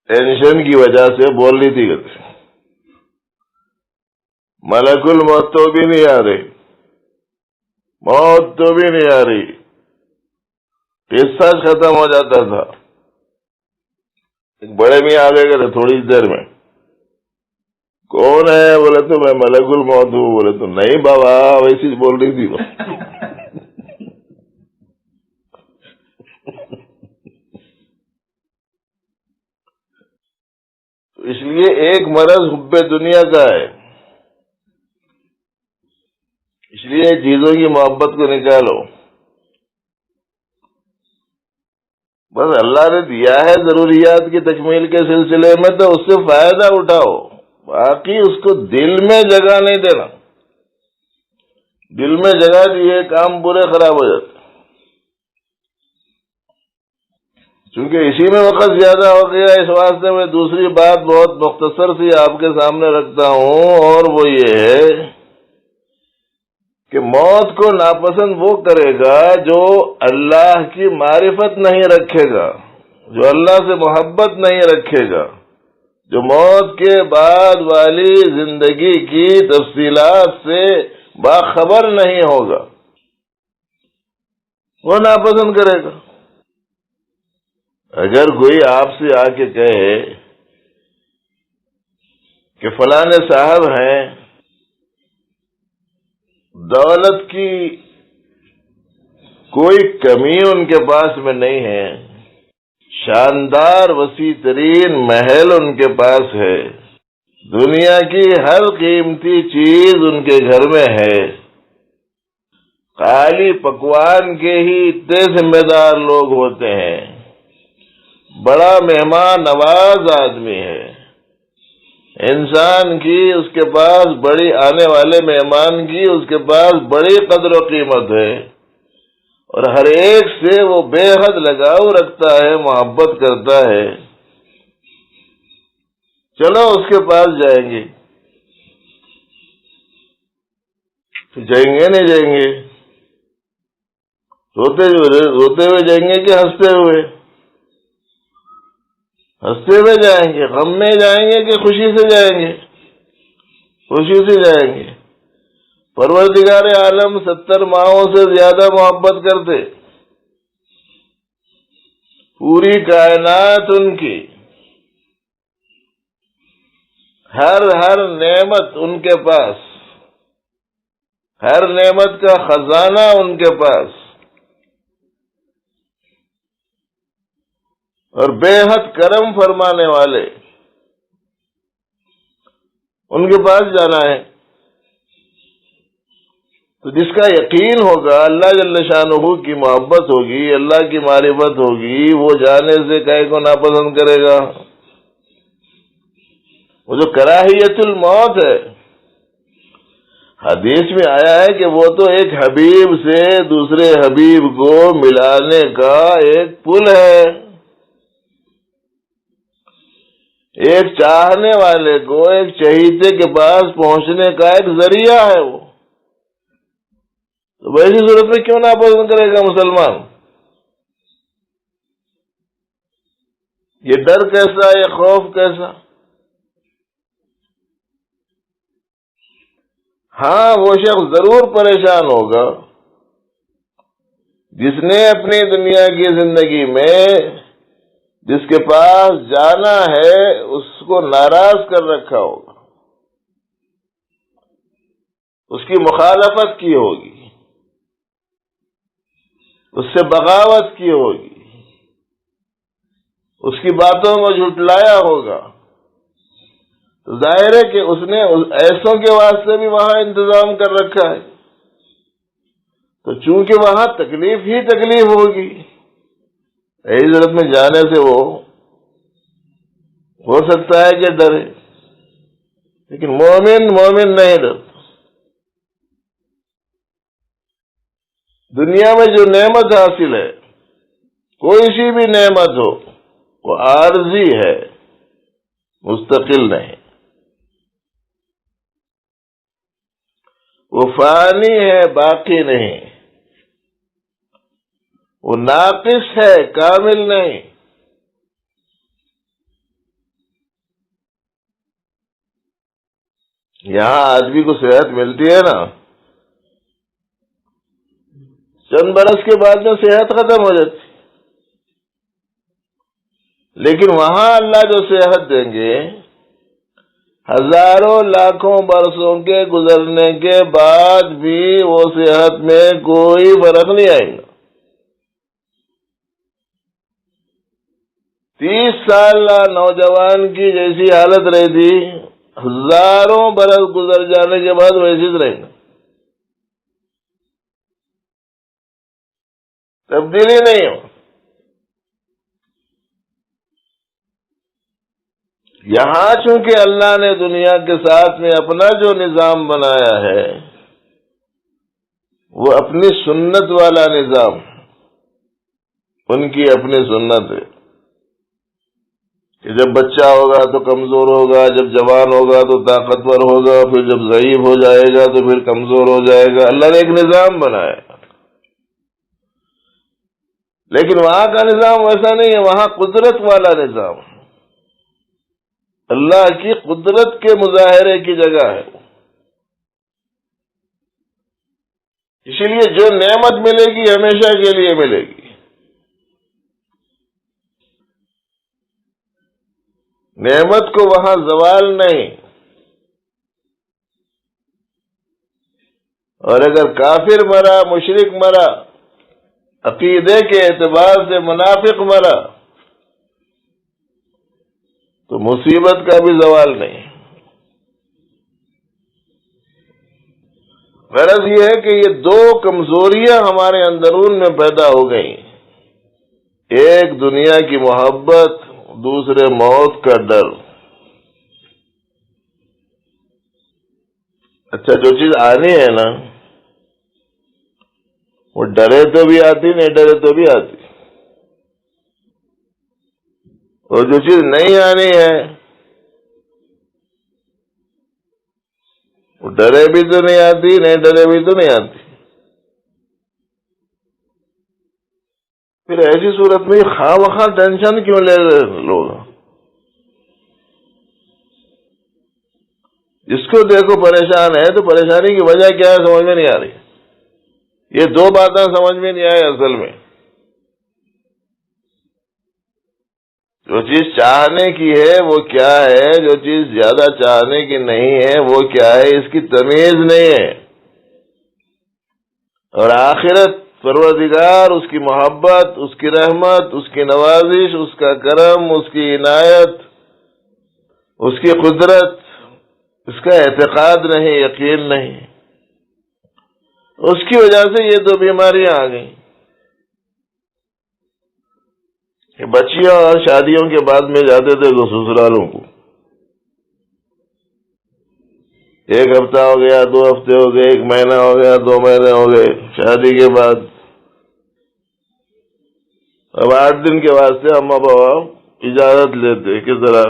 ٹینشن کی وجہ سے بول رہی تھی کہ ملک الموت تو بھی نہیں آ رہی، موت تو بھی نہیں آ رہی. قصہ ختم ہو جاتا تھا. ایک بڑے میاں آ گئے تھوڑی دیر میں، کون ہے بولے تو میں ملک الموت ہوں. بولے تو نہیں بابا ویسی بول رہی تھی وہ. اس لیے ایک مرض حب دنیا کا ہے، اس لیے چیزوں کی محبت کو نکالو. بس اللہ نے دیا ہے ضروریات کی تکمیل کے سلسلے میں تو اس سے فائدہ اٹھاؤ، باقی اس کو دل میں جگہ نہیں دینا. دل میں جگہ دیے کام پورے خراب ہو جاتے. چونکہ اسی میں وقت زیادہ ہو گیا، اس واسطے میں دوسری بات بہت مختصر سی آپ کے سامنے رکھتا ہوں، اور وہ یہ ہے کہ موت کو ناپسند وہ کرے گا جو اللہ کی معرفت نہیں رکھے گا، جو اللہ سے محبت نہیں رکھے گا، جو موت کے بعد والی زندگی کی تفصیلات سے باخبر نہیں ہوگا، وہ ناپسند کرے گا. اگر کوئی آپ سے آ کے کہے کہ فلاں صاحب ہیں، دولت کی کوئی کمی ان کے پاس میں نہیں ہے، شاندار وسیع ترین محل ان کے پاس ہے، دنیا کی ہر قیمتی چیز ان کے گھر میں ہے، خالی پکوان کے ہی اتنے ذمہ دار لوگ ہوتے ہیں، بڑا مہمان نواز آدمی ہے، انسان کی اس کے پاس بڑی، آنے والے مہمان کی اس کے پاس بڑی قدر و قیمت ہے، اور ہر ایک سے وہ بے حد لگاؤ رکھتا ہے، محبت کرتا ہے. چلو اس کے پاس جائیں گے. جائیں گے نہیں جائیں گے؟ روتے ہوئے جائیں گے کہ ہنستے ہوئے؟ ہنستے ہوئے جائیں گے. غم میں جائیں گے کہ خوشی سے جائیں گے؟ خوشی سے جائیں گے. پروردگار عالم 70 ماہوں سے زیادہ محبت کرتے، پوری کائنات ان کی، ہر نعمت ان کے پاس، ہر نعمت کا خزانہ ان کے پاس، اور بے حد کرم فرمانے والے ان کے پاس جانا ہے. تو جس کا یقین ہوگا اللہ جل شانہ کی محبت ہوگی، اللہ کی معرفت ہوگی، وہ جانے سے کائے کو ناپسند کرے گا. وہ جو کراہیت الموت ہے، حدیث میں آیا ہے کہ وہ تو ایک حبیب سے دوسرے حبیب کو ملانے کا ایک پل ہے، ایک چاہنے والے کو ایک چہیتے کے پاس پہنچنے کا ایک ذریعہ ہے. وہ تو ویسی صورت میں کیوں ناپسند کرے گا مسلمان؟ یہ ڈر کیسا، یہ خوف کیسا؟ ہاں وہ شخص ضرور پریشان ہوگا جس نے اپنی دنیا کی زندگی میں جس کے پاس جانا ہے اس کو ناراض کر رکھا ہوگا، اس کی مخالفت کی ہوگی، اس سے بغاوت کی ہوگی، اس کی باتوں کو جھٹلایا ہوگا، تو ظاہر ہے کہ اس نے ایسوں کے واسطے بھی وہاں انتظام کر رکھا ہے، تو چونکہ وہاں تکلیف ہی تکلیف ہوگی، ہجرت میں جانے سے وہ ہو سکتا ہے کہ ڈرے، لیکن مومن نہیں ڈرتا۔ دنیا میں جو نعمت حاصل ہے، کوئی سی بھی نعمت ہو، وہ عارضی ہے، مستقل نہیں، وہ فانی ہے، باقی نہیں، وہ ناقص ہے، کامل نہیں۔ یہاں آدمی کو صحت ملتی ہے نا، چند برس کے بعد میں صحت ختم ہو جاتی، لیکن وہاں اللہ جو صحت دیں گے، ہزاروں لاکھوں برسوں کے گزرنے کے بعد بھی وہ صحت میں کوئی فرق نہیں آئے گا۔ 30 سال نوجوان کی جیسی حالت رہی تھی، ہزاروں برس گزر جانے کے بعد ویسی رہے گا، تبدیلی نہیں ہو۔ یہاں چونکہ اللہ نے دنیا کے ساتھ میں اپنا جو نظام بنایا ہے، وہ اپنی سنت والا نظام، ان کی اپنی سنت ہے کہ جب بچہ ہوگا تو کمزور ہوگا، جب جوان ہوگا تو طاقتور ہوگا، پھر جب ضعیف ہو جائے گا تو پھر کمزور ہو جائے گا۔ اللہ نے ایک نظام بنایا، لیکن وہاں کا نظام ویسا نہیں ہے، وہاں قدرت والا نظام، اللہ کی قدرت کے مظاہرے کی جگہ ہے۔ اسی لیے جو نعمت ملے گی ہمیشہ کے لیے ملے گی، نعمت کو وہاں زوال نہیں۔ اور اگر کافر مرا، مشرک مرا، عقیدے کے اعتبار سے منافق مرا، تو مصیبت کا بھی زوال نہیں۔ غرض یہ ہے کہ یہ دو کمزوریاں ہمارے اندرون میں پیدا ہو گئیں، ایک دنیا کی محبت، دوسرے موت کا ڈر۔ اچھا، جو چیز آنی ہے نا، وہ ڈرے تو بھی آتی، نہیں ڈرے تو بھی آتی، اور جو چیز نہیں آنی ہے، وہ ڈرے بھی تو نہیں آتی، نہیں ڈرے بھی تو نہیں آتی۔ پھر ایسی صورت میں خواہ وخواہ ٹینشن کیوں لے رہے لوگ؟ جس کو دیکھو پریشان ہے، تو پریشانی کی وجہ کیا ہے سمجھ میں نہیں آ رہی۔ یہ دو باتیں سمجھ میں نہیں آئی اصل میں۔ جو چیز چاہنے کی ہے وہ کیا ہے، جو چیز زیادہ چاہنے کی نہیں ہے وہ کیا ہے، اس کی تمیز نہیں ہے۔ اور آخرت، پروردگار، اس کی محبت، اس کی رحمت، اس کی نوازش، اس کا کرم، اس کی عنایت، اس کی قدرت، اس کا اعتقاد نہیں، یقین نہیں، اس کی وجہ سے یہ دو بیماریاں آ گئیں کہ بچیاں اور شادیوں کے بعد میں جاتے تھے تو سسرالوں کو، 1 ہفتہ ہو گیا، 2 ہفتے ہو گئے، 1 مہینہ ہو گیا، 2 مہینے ہو گئے، شادی کے بعد اب 8 دن کے واسطے اماں بابا اجازت لیتے کہ ذرا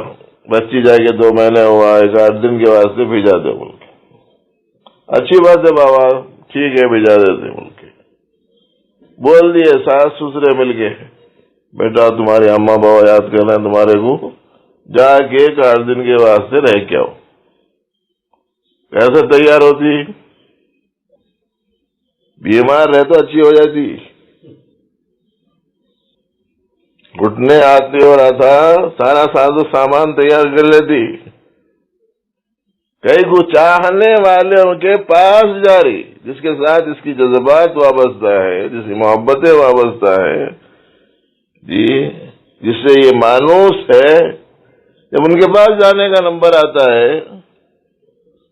بچی جا کے 2 مہینے ہوا، 8 دن کے واسطے بھیجا دے بول کے۔ اچھی بات ہے بابا، ٹھیک ہے بھیجا دیتے بول کے بول دیے۔ ساس سسرے مل کے، بیٹا تمہاری اماں بابا یاد کرنا تمہارے کو، جا کے 8 دن کے واسطے رہ کے آؤ۔ کیسے تیار ہوتی؟ بیمار رہ تو اچھی ہو جاتی، گھٹنے آتے اور آتا سارا ساز و سامان تیار کر لیتی، کئی کو چاہنے والے ان کے پاس جاری، جس کے ساتھ اس کی جذبات وابستہ ہے، جس کی محبتیں وابستہ ہے، جی جس سے یہ مانوس ہے، جب ان کے پاس جانے کا نمبر آتا ہے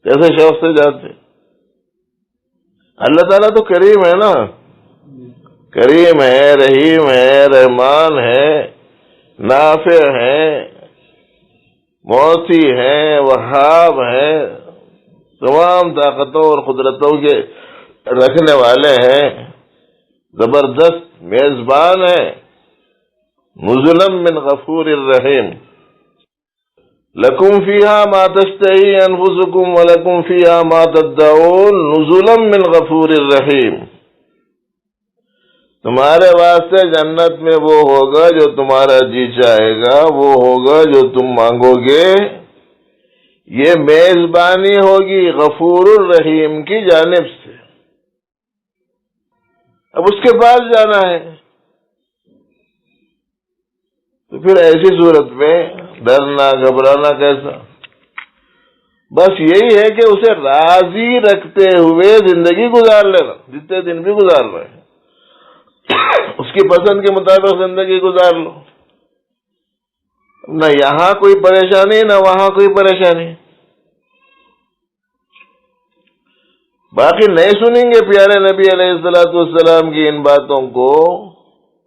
کیسے شوق سے جاتے؟ اللہ تعالیٰ تو کریم ہے نا، کریم ہے، رحیم ہے، رحمان ہے، نافع ہے، موتی ہے، وہاب ہے، تمام طاقتوں اور قدرتوں کے رکھنے والے ہیں، زبردست میزبان ہے، نزلا من غفور الرحیم۔ لکم فیہا ما تشتہی انفسکم ولکم فیہا ما تدعون نزلا من غفور الرحیم۔ تمہارے واسطے جنت میں وہ ہوگا جو تمہارا جی چاہے گا، وہ ہوگا جو تم مانگو گے، یہ میزبانی ہوگی غفور الرحیم کی جانب سے۔ اب اس کے پاس جانا ہے تو پھر ایسی صورت میں ڈرنا گھبرانا کیسا؟ بس یہی ہے کہ اسے راضی رکھتے ہوئے زندگی گزار لینا، جتنے دن بھی گزار رہے ہیں اس کی پسند کے مطابق زندگی گزار لو، نہ یہاں کوئی پریشانی نہ وہاں کوئی پریشانی۔ باقی نہیں سنیں گے پیارے نبی علیہ السلام کی ان باتوں کو،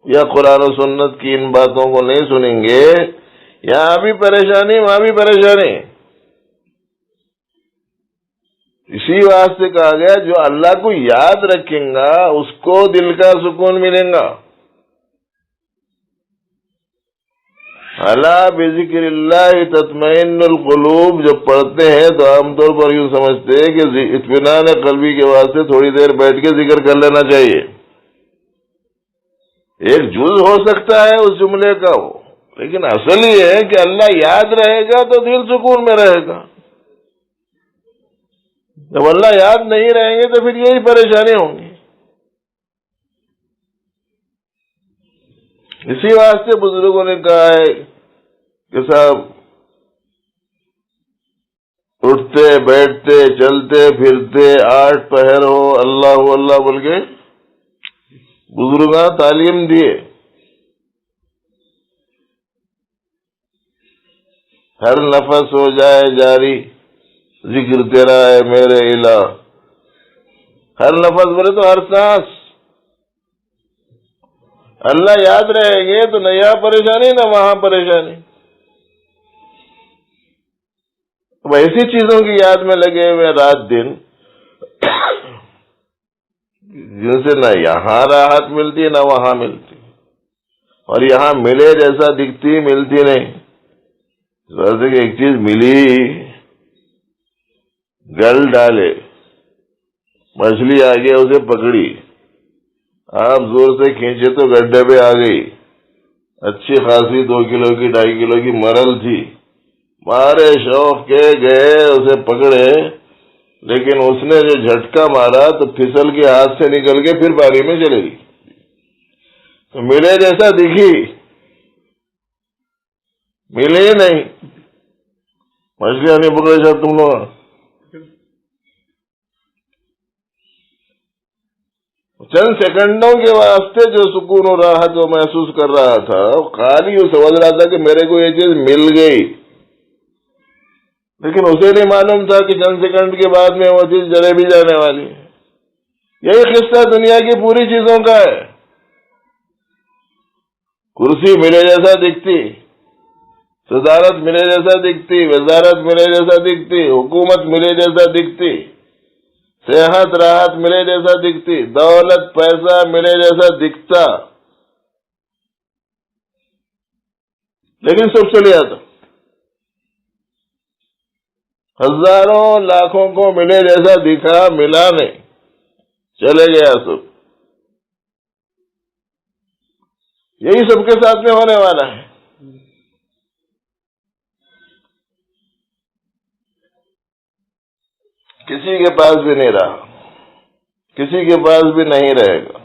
یا قرآن و سنت کی ان باتوں کو نہیں سنیں گے، یہاں بھی پریشانی وہاں بھی پریشانی۔ اسی واسطے کہا گیا جو اللہ کو یاد رکھیں گا اس کو دل کا سکون ملے گا۔ الا بذکر اللہ تطمئن القلوب جب پڑھتے ہیں تو عام طور پر یوں سمجھتے ہیں کہ اطمینان قلبی کے واسطے تھوڑی دیر بیٹھ کے ذکر کر لینا چاہیے، ایک جز ہو سکتا ہے اس جملے کا وہ، لیکن اصل یہ ہے کہ اللہ یاد رہے گا تو دل سکون میں رہے گا، جب اللہ یاد نہیں رہیں گے تو پھر یہی پریشانی ہوں گی۔ اسی واسطے بزرگوں نے کہا ہے کہ صاحب اٹھتے بیٹھتے چلتے پھرتے 8 پہر ہو اللہ اللہ بول کے بزرگاں تعلیم دیے، ہر نفس ہو جائے جاری ذکر تیرا ہے میرے الہ، ہر نفس بولے تو ہر سانس اللہ یاد رہیں گے تو نہ یہاں پریشانی نہ وہاں پریشانی۔ اب ایسی چیزوں کی یاد میں لگے ہوئے رات دن جن سے نہ یہاں راحت ملتی نہ وہاں ملتی، اور یہاں ملے جیسا دکھتی ملتی نہیں۔ کہ ایک چیز ملی گل ڈالے، مچھلی آ گیا اسے پکڑی، آپ زور سے کھینچے تو گڈھے پہ آ گئی، اچھی خاصی 2 کلو کی 2.5 کلو کی مرل تھی، مارے شوق کے گئے اسے پکڑے، لیکن اس نے جو جھٹکا مارا تو پھسل کے ہاتھ سے نکل کے پھر پانی میں چلے گئی، تو ملے جیسا دکھی ملے ہی نہیں۔ مچھلیاں نہیں پکڑے صاحب تم لوگ، چند سیکنڈوں کے واسطے جو سکون و راحت وہ محسوس کر رہا تھا، خالی وہ سمجھ رہا تھا کہ میرے کو یہ چیز مل گئی، لیکن اسے نہیں معلوم تھا کہ چند سیکنڈ کے بعد میں وہ چیز چلے بھی جانے والی ہے۔ یہی قصہ دنیا کی پوری چیزوں کا ہے۔ کرسی ملے جیسا دکھتی، صدارت ملے جیسا دکھتی، وزارت ملے جیسا دکھتی، حکومت ملے جیسا دکھتی، صحت راحت ملے جیسا دکھتی، دولت پیسہ ملے جیسا دکھتا، لیکن سب چلے جاتا۔ ہزاروں لاکھوں کو ملے جیسا دکھا، ملا نہیں، چلے گیا سب۔ یہی سب کے ساتھ میں ہونے والا ہے۔ کسی کے پاس بھی نہیں رہا، کسی کے پاس بھی نہیں رہے گا۔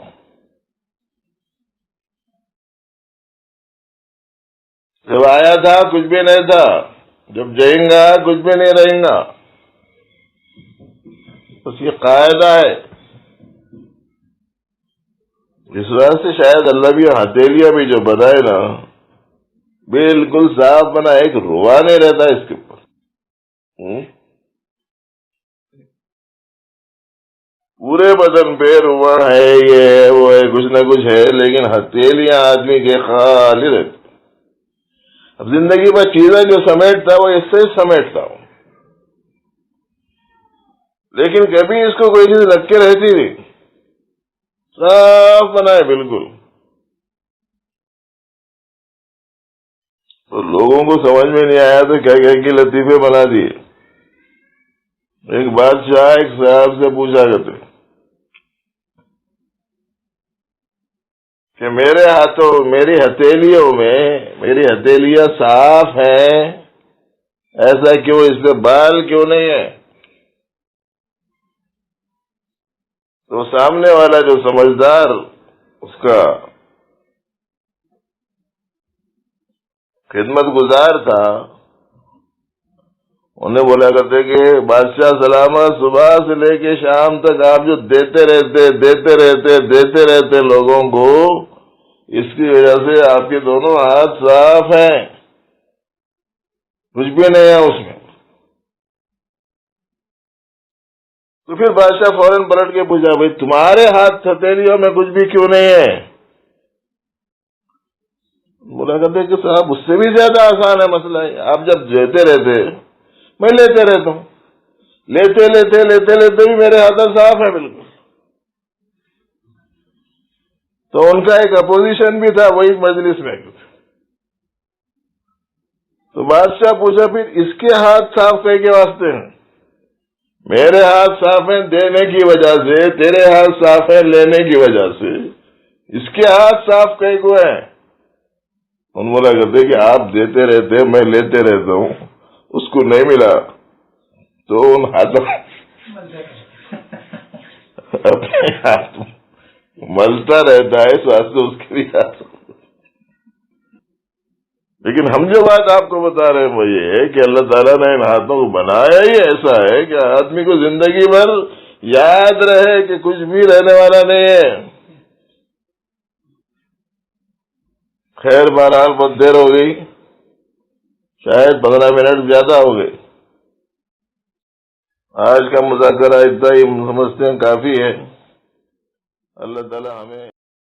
جب آیا تھا کچھ بھی نہیں تھا، جب جائیں گا کچھ بھی نہیں رہیں گا، اس کی قاعدہ ہے۔ اس وجہ سے شاید اللہ بھی ہتھیلیاں بھی جو بنائے نا، بالکل صاف بنا، ایک روا نہیں رہتا اس کے اوپر. پورے بدن پہ رومن ہے، یہ ہے وہ ہے، کچھ نہ کچھ ہے، لیکن ہتھیلیاں آدمی کے خالی رہتی. اب زندگی میں چیزیں جو سمیٹتا وہ اس سے سمیٹتا ہوں، لیکن کبھی اس کو کوئی چیز لگ کے رہتی نہیں، صاف بنا ہے بالکل. تو لوگوں کو سمجھ میں نہیں آیا تو کیا کہ لطیفے بنا دیے. ایک بادشاہ ایک صاحب سے پوچھا کرتے کہ میرے ہاتھوں، میری ہتھیلیوں میں، میری ہتھیلیاں صاف ہیں، ایسا کیوں، اس پہ بال کیوں نہیں ہے؟ تو سامنے والا جو سمجھدار اس کا خدمت گزار تھا، انہیں بولا کرتے کہ بادشاہ سلامت، صبح سے لے کے شام تک آپ جو دیتے رہتے لوگوں کو، اس کی وجہ سے آپ کے دونوں ہاتھ صاف ہیں، کچھ بھی نہیں ہے اس میں. تو پھر بادشاہ فوراً پلٹ کے پوچھا بھائی تمہارے ہاتھ ہتھیلیوں میں کچھ بھی کیوں نہیں ہے؟ بولا کرتے کہ صاحب اس سے بھی زیادہ آسان ہے مسئلہ ہے، آپ جب دیتے رہتے میں لیتے رہتا ہوں، لیتے بھی میرے ہاتھ صاف ہے بالکل. تو ان کا ایک اپوزیشن بھی تھا وہی مجلس میں. تو بادشاہ پوچھا پھر اس کے ہاتھ صاف کئی کے واسطے ہیں؟ میرے ہاتھ صاف ہیں دینے کی وجہ سے، تیرے ہاتھ صاف ہیں لینے کی وجہ سے، اس کے ہاتھ صاف کئی کو ہیں؟ ان بولا کرتے کہ آپ دیتے رہتے میں لیتے رہتا ہوں، اس کو نہیں ملا تو ان ہاتھوں اپنے ہاتھ ملتا رہتا ہے، اس واسطے اس کے بھی ہاتھ. لیکن ہم جو بات آپ کو بتا رہے ہیں وہ یہ ہے کہ اللہ تعالیٰ نے ان ہاتھوں کو بنایا ہی ایسا ہے کہ آدمی کو زندگی بھر یاد رہے کہ کچھ بھی رہنے والا نہیں ہے. خیر بہرحال بہت دیر ہو گئی، شاید 15 منٹ زیادہ ہو گئے. آج کا مذاکرہ اتنا ہی سمجھتے ہیں کافی ہے. اللہ تعالیٰ ہمیں